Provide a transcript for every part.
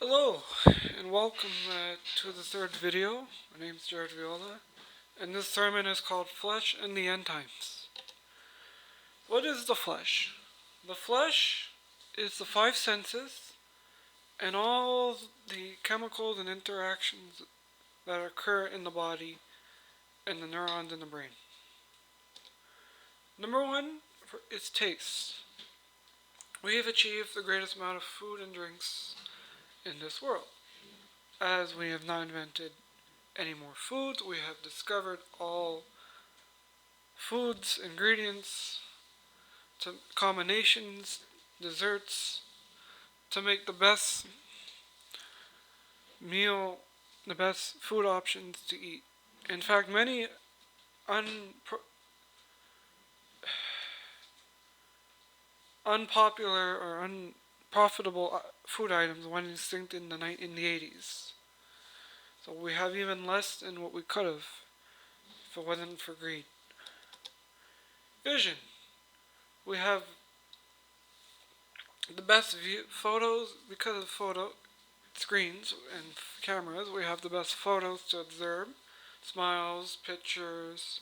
Hello, and welcome to the third video. My name is Jared Viola, and this sermon is called Flesh and the End Times. What is the flesh? The flesh is the five senses and all the chemicals and interactions that occur in the body and the neurons in the brain. Number one is taste. We have achieved the greatest amount of food and drinks in this world, as we have not invented any more foods. We have discovered all foods, ingredients, to combinations, desserts, to make the best meal, the best food options to eat. In fact, many unpopular or unprofitable food items went extinct in the 80s. So we have even less than what we could have if it wasn't for greed. Vision. We have the best photos because of photo screens and cameras. We have the best photos to observe, smiles, pictures,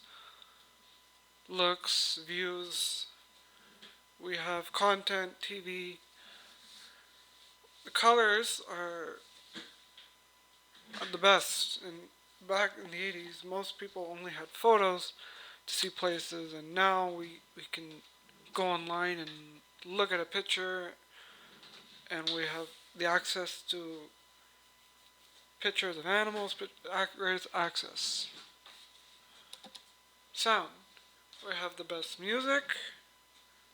looks, views. We have content, TV. The colors are the best. And back in the 80s, most people only had photos to see places, and now we can go online and look at a picture, and we have the access to pictures of animals, greatest access. Sound. We have the best music,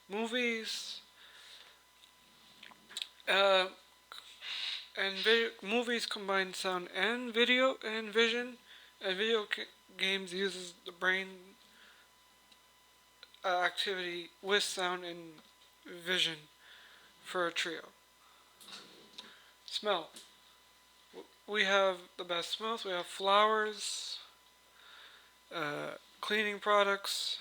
movies, uh, and movies combine sound and video and vision, and games uses the brain activity with sound and vision for a trio. Smell. We have the best smells. We have flowers, cleaning products,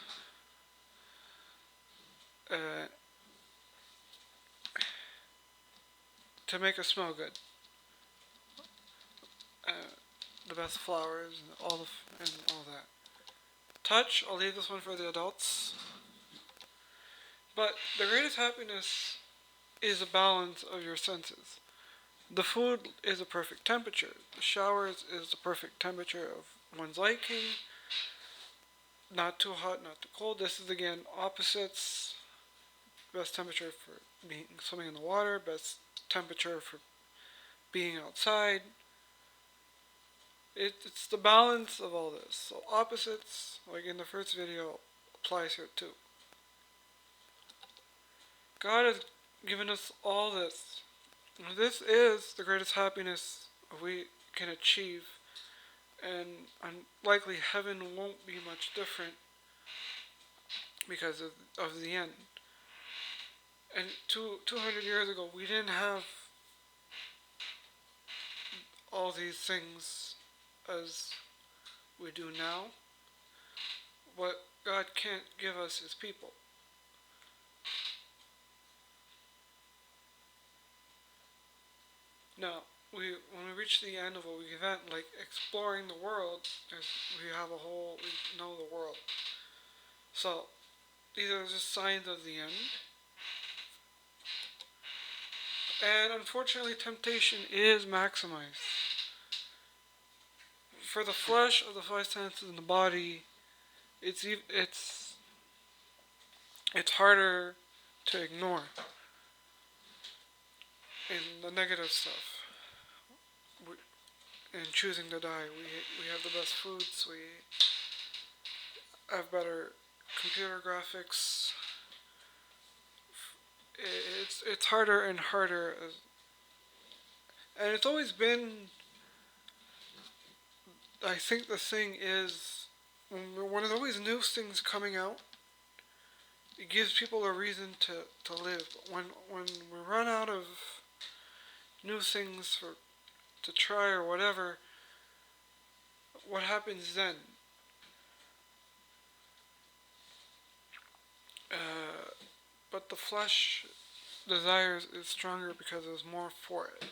to make us smell good. The best flowers and and all that. Touch. I'll leave this one for the adults. But the greatest happiness is a balance of your senses. The food is a perfect temperature. The showers is the perfect temperature of one's liking. Not too hot, not too cold. This is again opposites. Best temperature for swimming in the water. Best temperature for being outside. It's the balance of all this. So opposites, like in the first video, applies here too. God has given us all this. This is the greatest happiness we can achieve, and unlikely heaven won't be much different because of the end. And 200 years ago, we didn't have all these things as we do now. What God can't give us is people. Now, when we reach the end of a event like exploring the world, we know the world. So, these are just signs of the end. And unfortunately, temptation is maximized. For the flesh of the five senses in the body, it's harder to ignore in the negative stuff. In choosing to die, we have the best foods. We have better computer graphics. It's harder and harder, and it's always been. I think the thing is, when there's always new things coming out, it gives people a reason to live. But when we run out of new things to try or whatever, what happens then? But the flesh desires is stronger because there's more for it.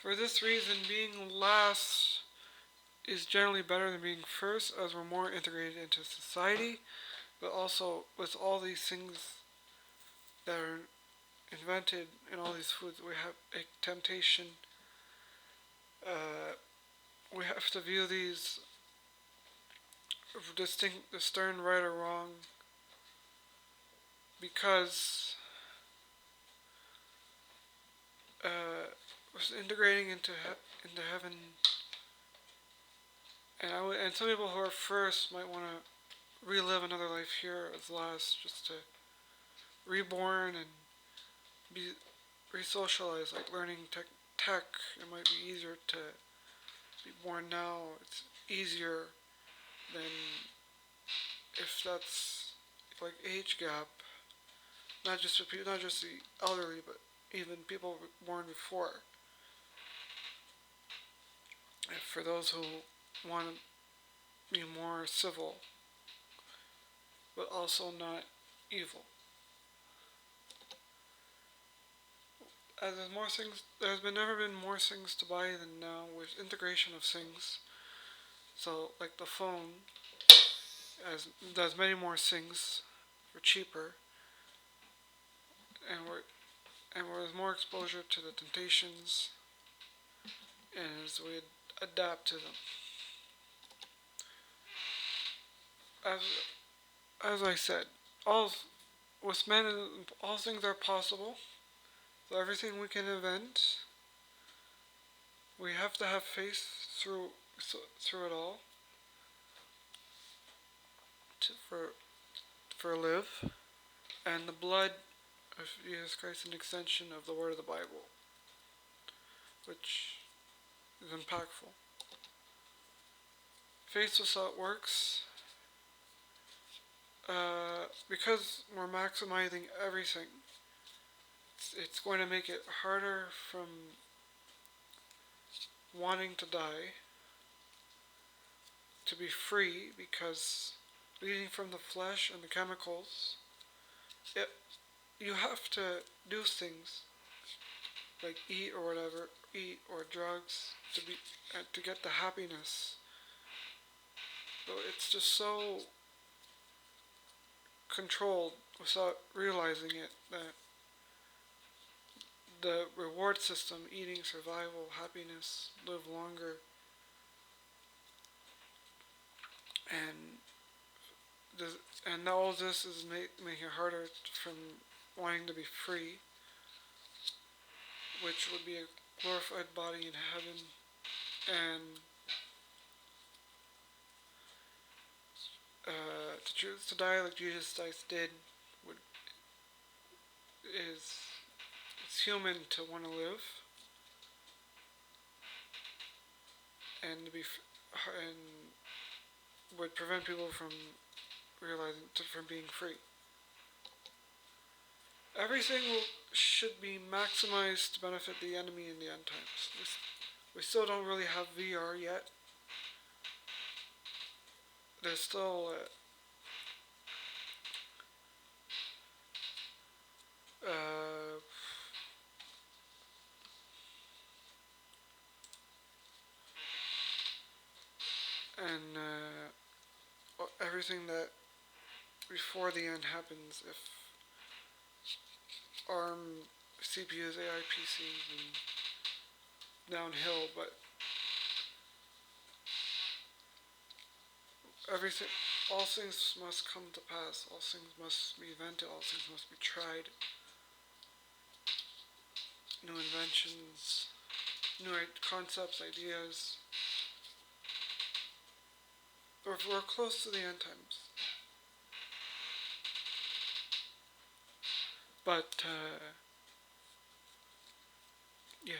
For this reason, being last is generally better than being first, as we're more integrated into society. But also, with all these things that are invented in all these foods, we have a temptation. Uh, we have to view these discern right or wrong, because integrating into heaven, and some people who are first might want to relive another life here as last, just to reborn and be re-socialized, like learning tech. It might be easier to be born now. It's easier than if that's like age gap, not just for people, not just the elderly, but even people born before. And for those who want to be more civil, but also not evil. As there's more things, there's been never been more things to buy than now with integration of things. So, like the phone, as does many more things for cheaper, and where there's more exposure to the temptations, and as we adapt to them. As as I said, all with men, all things are possible. So everything we can invent, we have to have faith through it all for live, and the blood of Jesus Christ is an extension of the word of the Bible, which is impactful. Faith without works, because we're maximizing everything, it's going to make it harder from wanting to die to be free, because eating from the flesh and the chemicals, it, you have to do things like eat or whatever, eat or drugs to get the happiness. So it's just so controlled without realizing it that the reward system, eating, survival, happiness, live longer, and and all this is making it harder from wanting to be free, which would be a glorified body in heaven, and to choose to die like Jesus did would is it's human to want to live and to be and would prevent people from from being free. Everything should be maximized to benefit the enemy in the end times. We still don't really have VR yet. There's still and everything that before the end happens, if ARM CPUs, AI PCs, and downhill, but everything, all things must come to pass, all things must be invented, all things must be tried, new inventions, new concepts, ideas. We're close to the end times. But, yeah.